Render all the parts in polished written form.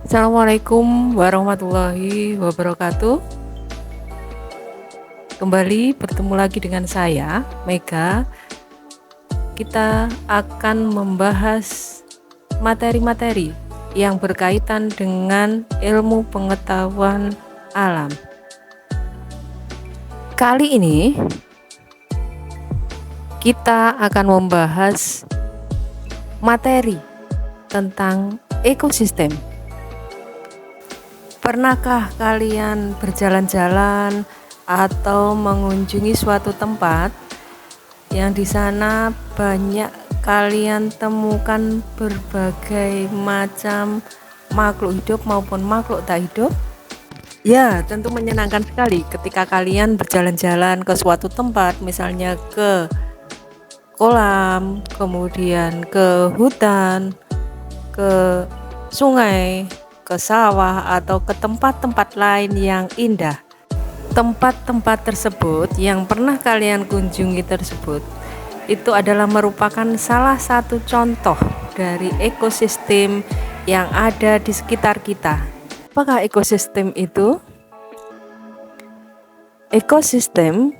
Assalamualaikum warahmatullahi wabarakatuh. Kembali bertemu lagi dengan saya, Mega. Kita akan membahas materi-materi yang berkaitan dengan ilmu pengetahuan alam. Kali ini kita akan membahas materi tentang ekosistem. Pernahkah kalian berjalan-jalan atau mengunjungi suatu tempat yang di sana banyak kalian temukan berbagai macam makhluk hidup maupun makhluk tak hidup? Ya, tentu menyenangkan sekali ketika kalian berjalan-jalan ke suatu tempat, misalnya ke kolam, kemudian ke hutan, ke sungai, ke sawah, atau ke tempat-tempat lain yang indah. Tempat-tempat tersebut yang pernah kalian kunjungi tersebut itu adalah merupakan salah satu contoh dari ekosistem yang ada di sekitar kita. Apakah ekosistem itu? Ekosistem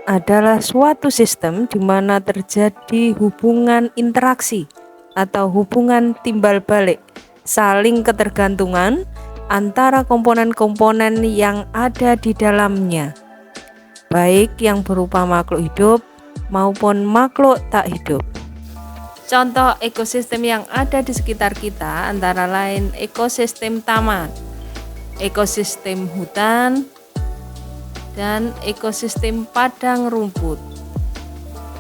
adalah suatu sistem di mana terjadi hubungan interaksi atau hubungan timbal balik, saling ketergantungan antara komponen-komponen yang ada di dalamnya, baik yang berupa makhluk hidup maupun makhluk tak hidup. Contoh ekosistem yang ada di sekitar kita antara lain ekosistem taman, ekosistem hutan, dan ekosistem padang rumput.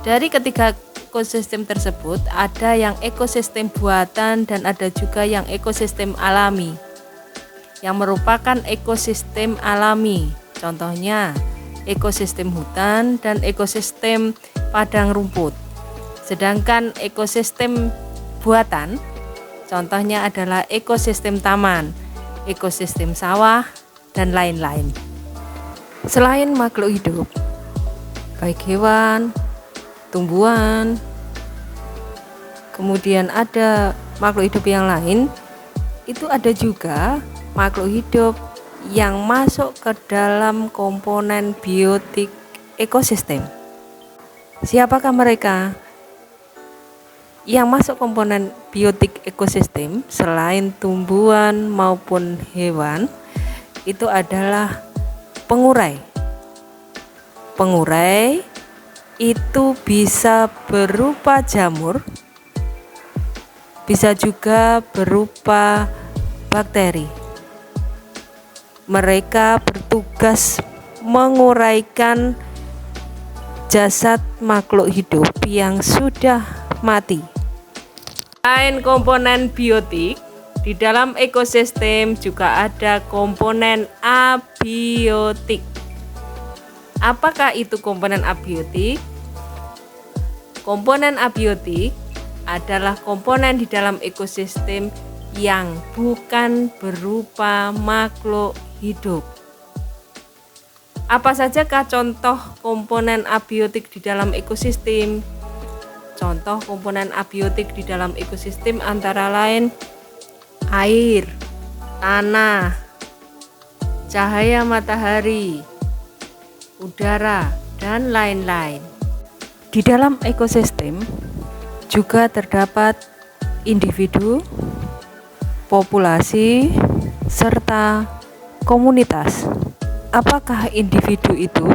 Dari ketiga ekosistem tersebut, ada yang ekosistem buatan dan ada juga yang ekosistem alami, yang merupakan ekosistem alami. Contohnya ekosistem hutan dan ekosistem padang rumput. Sedangkan ekosistem buatan contohnya adalah ekosistem taman, ekosistem sawah, dan lain-lain. Selain makhluk hidup, baik hewan, tumbuhan, kemudian ada makhluk hidup yang lain, itu ada juga makhluk hidup yang masuk ke dalam komponen biotik ekosistem. Siapakah mereka? Yang masuk komponen biotik ekosistem selain tumbuhan maupun hewan itu adalah pengurai. Pengurai itu bisa berupa jamur, bisa juga berupa bakteri. Mereka bertugas menguraikan jasad makhluk hidup yang sudah mati. Selain komponen biotik, di dalam ekosistem juga ada komponen abiotik. Apakah itu komponen abiotik? Komponen abiotik adalah komponen di dalam ekosistem yang bukan berupa makhluk hidup. Apa sajakah contoh komponen abiotik di dalam ekosistem? Contoh komponen abiotik di dalam ekosistem antara lain air, tanah, cahaya matahari, udara, dan lain-lain. Di dalam ekosistem juga terdapat individu, populasi, serta komunitas. Apakah individu itu?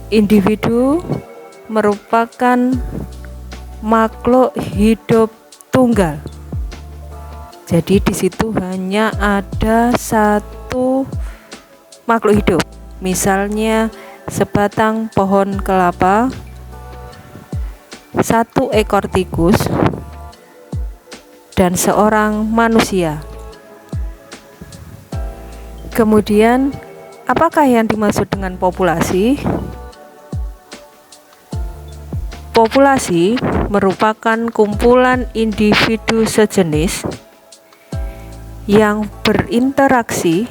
Individu merupakan makhluk hidup tunggal. Jadi di situ hanya ada satu makhluk hidup. Misalnya sebatang pohon kelapa, satu ekor tikus, dan seorang manusia. Kemudian, apakah yang dimaksud dengan populasi? Populasi merupakan kumpulan individu sejenis yang berinteraksi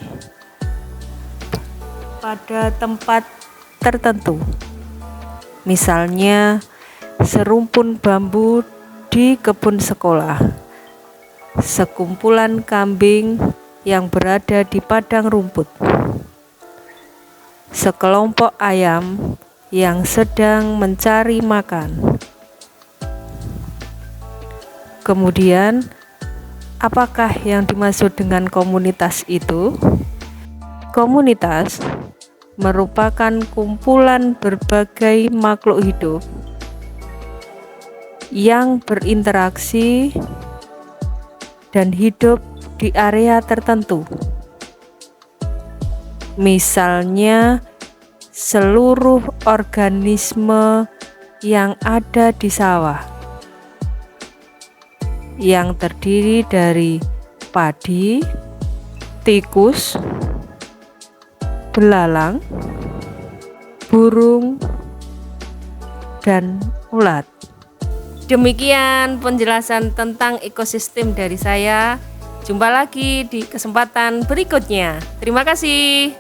pada tempat tertentu. Misalnya, serumpun bambu di kebun sekolah sekumpulan kambing yang berada di padang rumput, sekelompok ayam yang sedang mencari makan. Kemudian, apakah yang dimaksud dengan komunitas itu? Komunitas merupakan kumpulan berbagai makhluk hidup yang berinteraksi dan hidup di area tertentu. Misalnya, seluruh organisme yang ada di sawah, yang terdiri dari padi, tikus, belalang, burung, dan ulat. Demikian penjelasan tentang ekosistem dari saya. Jumpa lagi di kesempatan berikutnya. Terima kasih.